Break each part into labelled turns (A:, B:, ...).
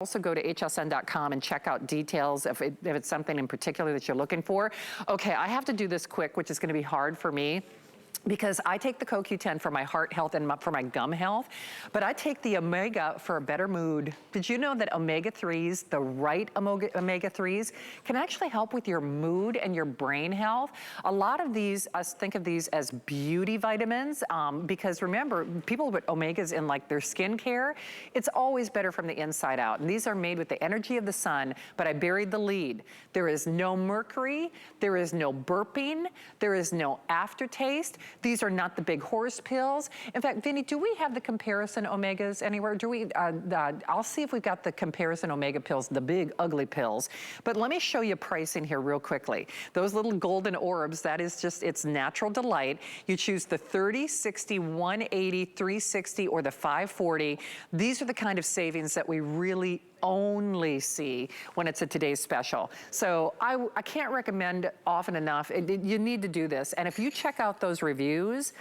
A: Also go to hsn.com and check out details if it's something in particular that you're looking for. Okay, I have to do this quick, which is gonna be hard for me, because I take the CoQ10 for my heart health and for my gum health, but I take the Omega for a better mood. Did you know that omega-3s, the right omega-3s, can actually help with your mood and your brain health? A lot of these, us think of these as beauty vitamins, because remember, people with omegas in like their skincare, it's always better from the inside out. And these are made with the energy of the sun, but I buried the lead. There is no mercury, there is no burping, there is no aftertaste. These are not the big horse pills. In fact, Vinny, do we have the comparison omegas anywhere? Do we? I'll see if we've got the comparison omega pills, the big ugly pills. But let me show you pricing here real quickly. Those little golden orbs, that is just, it's natural delight. You choose the 30, 60, 180, 360, or the 540. These are the kind of savings that we really only see when it's a today's special. So I can't recommend often enough. You need to do this. And if you check out those reviews,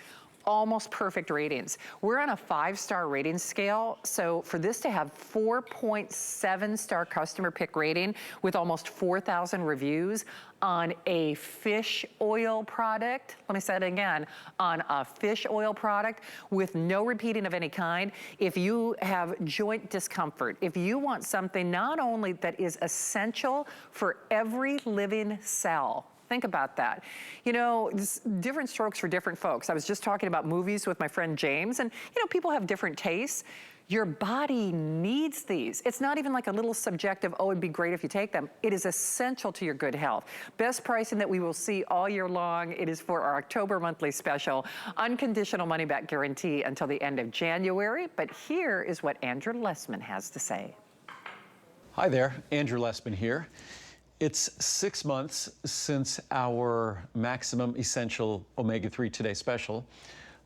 A: almost perfect ratings. We're on a 5-star rating scale, so for this to have 4.7-star customer pick rating with almost 4,000 reviews on a fish oil product, let me say it again, on a fish oil product with no repeating of any kind. If you have joint discomfort, if you want something not only that is essential for every living cell, think about that. You know, different strokes for different folks. I was just talking about movies with my friend James, and you know, people have different tastes. Your body needs these. It's not even like a little subjective, oh, it'd be great if you take them. It is essential to your good health. Best pricing that we will see all year long. It is for our October monthly special. Unconditional money back guarantee until the end of January. But here is what Andrew Lessman has to say.
B: Hi there, Andrew Lessman here. It's 6 months since our Maximum Essential Omega-3 Today special,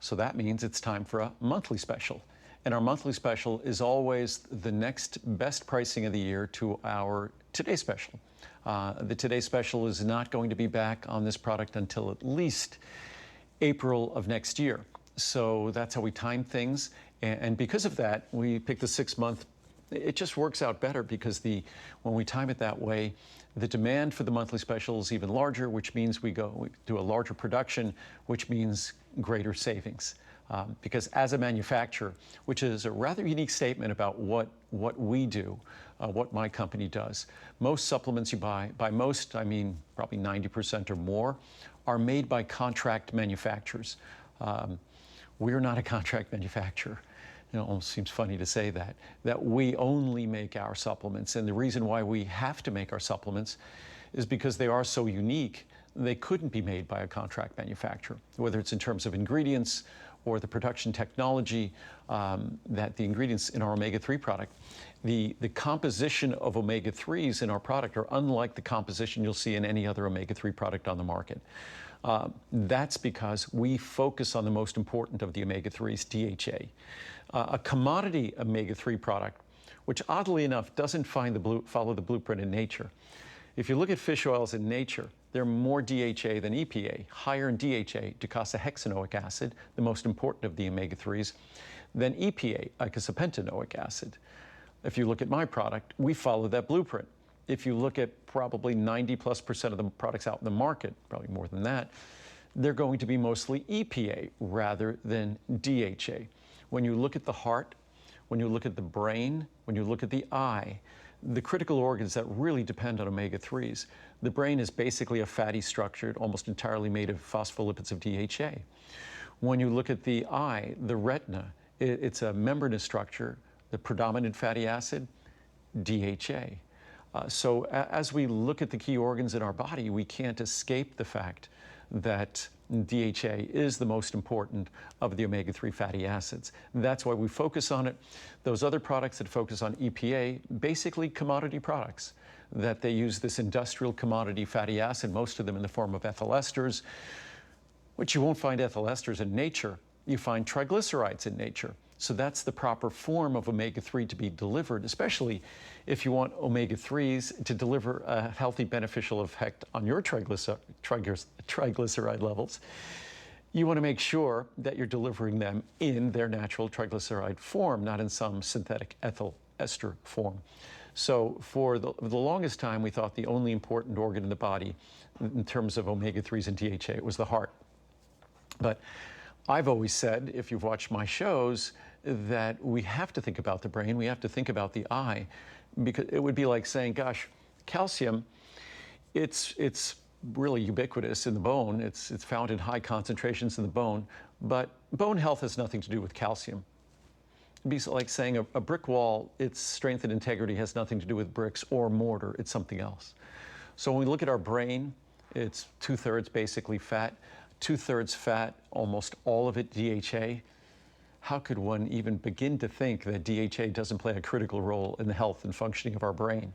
B: so that means it's time for a monthly special. And our monthly special is always the next best pricing of the year to our Today special. The Today special is not going to be back on this product until at least April of next year. So that's how we time things. And because of that, we picked the 6-month. It just works out better because when we time it that way, the demand for the monthly special is even larger, which means we do a larger production, which means greater savings. Because as a manufacturer, which is a rather unique statement about what we do, what my company does, most supplements you buy, by most I mean probably 90% or more, are made by contract manufacturers. We're not a contract manufacturer. It almost seems funny to say that we only make our supplements. And the reason why we have to make our supplements is because they are so unique, they couldn't be made by a contract manufacturer, whether it's in terms of ingredients or the production technology, that the ingredients in our omega-3 product. The composition of omega-3s in our product are unlike the composition you'll see in any other omega-3 product on the market. That's because we focus on the most important of the omega-3s, DHA. A commodity omega-3 product, which oddly enough doesn't follow the blueprint in nature. If you look at fish oils in nature, they're more DHA than EPA, higher in DHA, Docosahexaenoic Acid, the most important of the omega-3s, than EPA, Eicosapentaenoic Acid. If you look at my product, we follow that blueprint. If you look at probably 90+% of the products out in the market, probably more than that, they're going to be mostly EPA rather than DHA. When you look at the heart, when you look at the brain, when you look at the eye, the critical organs that really depend on omega-3s, the brain is basically a fatty structure, almost entirely made of phospholipids of DHA. When you look at the eye, the retina, it's a membranous structure, the predominant fatty acid, DHA. So as we look at the key organs in our body, we can't escape the fact that DHA is the most important of the omega-3 fatty acids. That's why we focus on it. Those other products that focus on EPA, basically commodity products, that they use this industrial commodity fatty acid, most of them in the form of ethyl esters, which you won't find ethyl esters in nature. You find triglycerides in nature. So that's the proper form of omega-3 to be delivered, especially if you want omega-3s to deliver a healthy, beneficial effect on your triglyceride levels. You want to make sure that you're delivering them in their natural triglyceride form, not in some synthetic ethyl ester form. So for the longest time, we thought the only important organ in the body in terms of omega-3s and DHA was the heart. But I've always said, if you've watched my shows, that we have to think about the brain, we have to think about the eye, because it would be like saying, gosh, calcium, it's really ubiquitous in the bone. It's found in high concentrations in the bone, but bone health has nothing to do with calcium. It'd be like saying a brick wall, its strength and integrity has nothing to do with bricks or mortar, it's something else. So when we look at our brain, it's 2/3 basically fat, 2/3 fat, almost all of it DHA. How could one even begin to think that DHA doesn't play a critical role in the health and functioning of our brain?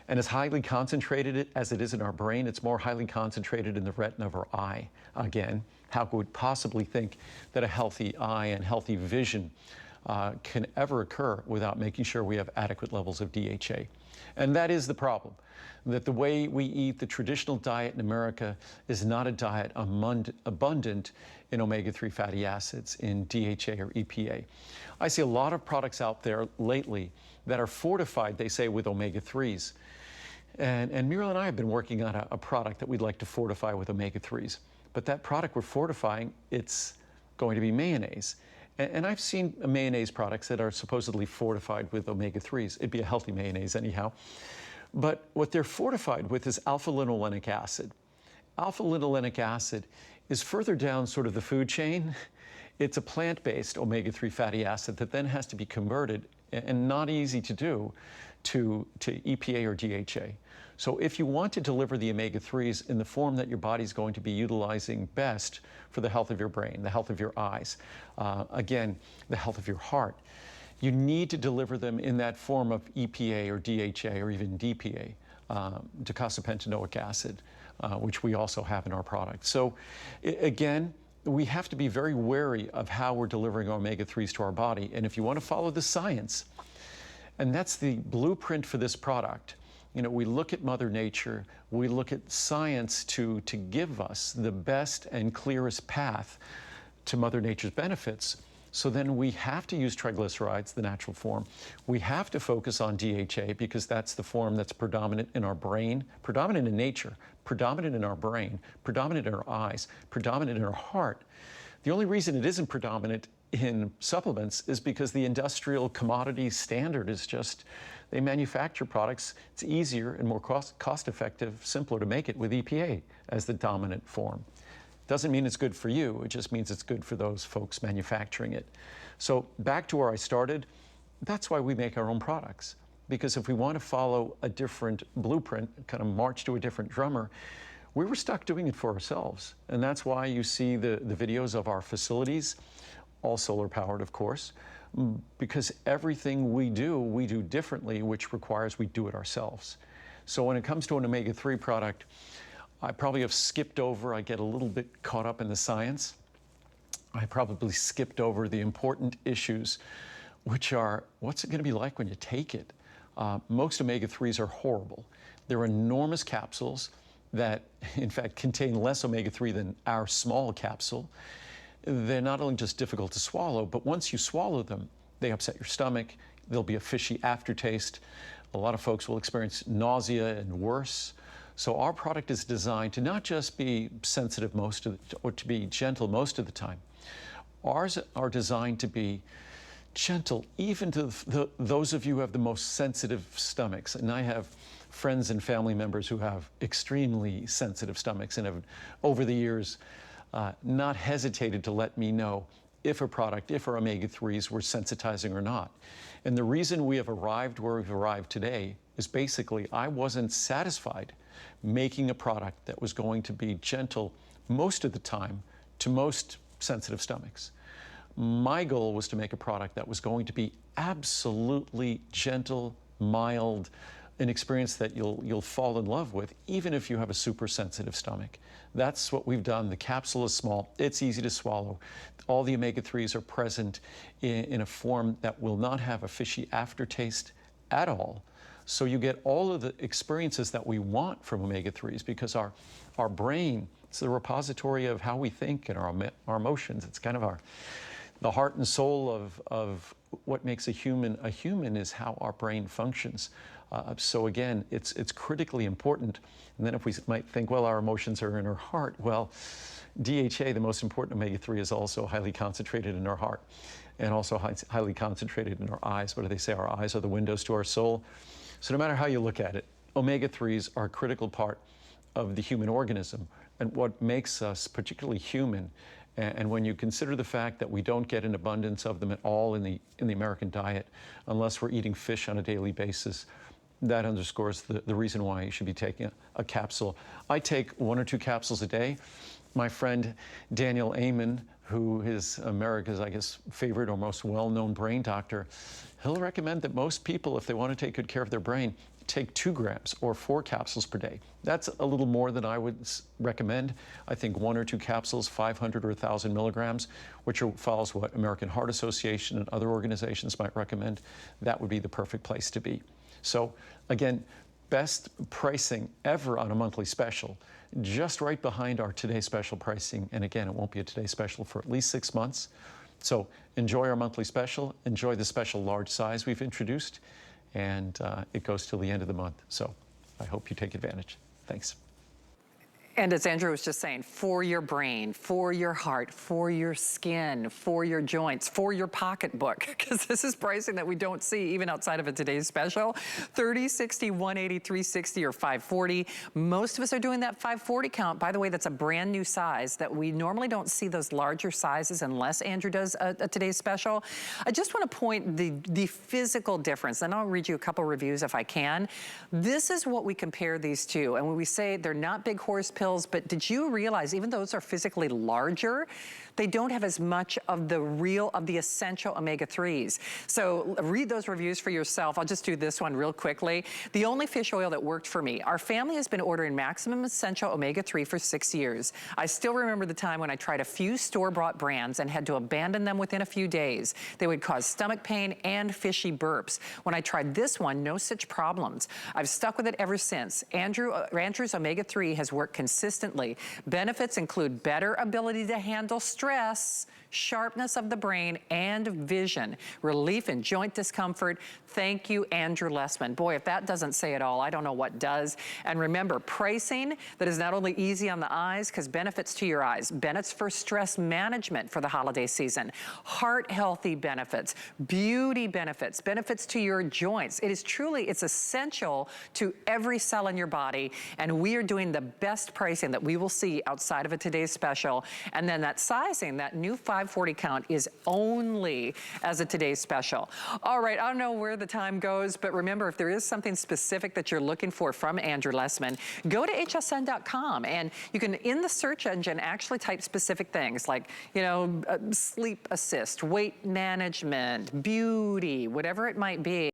B: And as highly concentrated as it is in our brain, it's more highly concentrated in the retina of our eye. Again, how could we possibly think that a healthy eye and healthy vision can ever occur without making sure we have adequate levels of DHA? And that is the problem, that the way we eat the traditional diet in America is not a diet abundant in omega-3 fatty acids, in DHA or EPA. I see a lot of products out there lately that are fortified, they say, with omega-3s. And Muriel and I have been working on a product that we'd like to fortify with omega-3s. But that product we're fortifying, it's going to be mayonnaise. And I've seen mayonnaise products that are supposedly fortified with omega-3s. It'd be a healthy mayonnaise anyhow. But what they're fortified with is alpha-linolenic acid. Alpha-linolenic acid is further down sort of the food chain. It's a plant-based omega-3 fatty acid that then has to be converted, and not easy to do, to EPA or DHA. So if you want to deliver the omega-3s in the form that your body's going to be utilizing best for the health of your brain, the health of your eyes, again, the health of your heart, you need to deliver them in that form of EPA or DHA or even DPA, Docosapentaenoic Acid, which we also have in our product. So again, we have to be very wary of how we're delivering omega-3s to our body. And if you want to follow the science, and that's the blueprint for this product, you know, we look at Mother Nature, we look at science to give us the best and clearest path to Mother Nature's benefits. So then we have to use triglycerides, the natural form. We have to focus on DHA because that's the form that's predominant in our brain, predominant in nature, predominant in our brain, predominant in our eyes, predominant in our heart. The only reason it isn't predominant in supplements is because the industrial commodity standard is just, they manufacture products. It's easier and more cost-effective, simpler to make it with EPA as the dominant form. Doesn't mean it's good for you, it just means it's good for those folks manufacturing it. So back to where I started, that's why we make our own products. Because if we want to follow a different blueprint, kind of march to a different drummer, we were stuck doing it for ourselves. And that's why you see the videos of our facilities, all solar powered, of course, because everything we do differently, which requires we do it ourselves. So when it comes to an omega-3 product, I probably have skipped over, I get a little bit caught up in the science. I probably skipped over the important issues, which are, what's it going to be like when you take it? Most omega-3s are horrible. They're enormous capsules that, in fact, contain less omega-3 than our small capsule. They're not only just difficult to swallow, but once you swallow them, they upset your stomach. There'll be a fishy aftertaste. A lot of folks will experience nausea and worse. So our product is designed to not just be sensitive or to be gentle most of the time. Ours are designed to be gentle, even to those of you who have the most sensitive stomachs. And I have friends and family members who have extremely sensitive stomachs and have, over the years, not hesitated to let me know if a product, if our omega-3s were sensitizing or not. And the reason we have arrived where we've arrived today is basically I wasn't satisfied making a product that was going to be gentle most of the time to most sensitive stomachs. My goal was to make a product that was going to be absolutely gentle, mild, an experience that you'll fall in love with, even if you have a super sensitive stomach. That's what we've done. The capsule is small, it's easy to swallow. All the omega-3s are present in a form that will not have a fishy aftertaste at all. So you get all of the experiences that we want from omega-3s because our brain, it's the repository of how we think and our emotions. It's kind of The heart and soul of what makes a human is how our brain functions. So again, it's critically important. And then if we might think, well, our emotions are in our heart. Well, DHA, the most important omega-3, is also highly concentrated in our heart and also highly concentrated in our eyes. What do they say? Our eyes are the windows to our soul. So no matter how you look at it, omega-3s are a critical part of the human organism and what makes us particularly human. And when you consider the fact that we don't get an abundance of them at all in the American diet, unless we're eating fish on a daily basis, that underscores the reason why you should be taking a capsule. I take 1 or 2 capsules a day. My friend Daniel Amen, who is America's, I guess, favorite or most well-known brain doctor, he'll recommend that most people, if they want to take good care of their brain, take 2 grams or 4 capsules per day. That's a little more than I would recommend. I think 1 or 2 capsules, 500 or 1,000 milligrams, which follows what American Heart Association and other organizations might recommend, that would be the perfect place to be. So again, best pricing ever on a monthly special, just right behind our Today Special pricing. And again, it won't be a Today Special for at least 6 months. So enjoy our monthly special, enjoy the special large size we've introduced, and it goes till the end of the month. So I hope you take advantage. Thanks.
A: And as Andrew was just saying, for your brain, for your heart, for your skin, for your joints, for your pocketbook, because this is pricing that we don't see even outside of a Today's Special. 30, 60, 180, 360, or 540. Most of us are doing that 540 count. By the way, that's a brand new size that we normally don't see those larger sizes unless Andrew does a Today's Special. I just want to point the physical difference, and I'll read you a couple reviews if I can. This is what we compare these to, and when we say they're not big horse pills, but did you realize even though those are physically larger, they don't have as much of the essential omega-3s. So read those reviews for yourself. I'll just do this one real quickly. The only fish oil that worked for me. Our family has been ordering Maximum Essential Omega-3 for 6 years. I still remember the time when I tried a few store-bought brands and had to abandon them within a few days. They would cause stomach pain and fishy burps. When I tried this one, no such problems. I've stuck with it ever since. Andrew's Omega-3 has worked consistently. Benefits include better ability to handle stress, sharpness of the brain, and vision, relief in joint discomfort. Thank you, Andrew Lessman. Boy, if that doesn't say it all, I don't know what does. And remember, pricing that is not only easy on the eyes, because benefits to your eyes, benefits for stress management for the holiday season, heart healthy benefits, beauty benefits, benefits to your joints. It is truly, it's essential to every cell in your body, and we are doing the best pricing that we will see outside of a Today's Special. And then that sizing, that new 540 count is only as a Today's Special. All right, I don't know where the time goes, but remember, if there is something specific that you're looking for from Andrew Lessman, go to hsn.com and you can, in the search engine, actually type specific things like, you know, sleep assist, weight management, beauty, whatever it might be.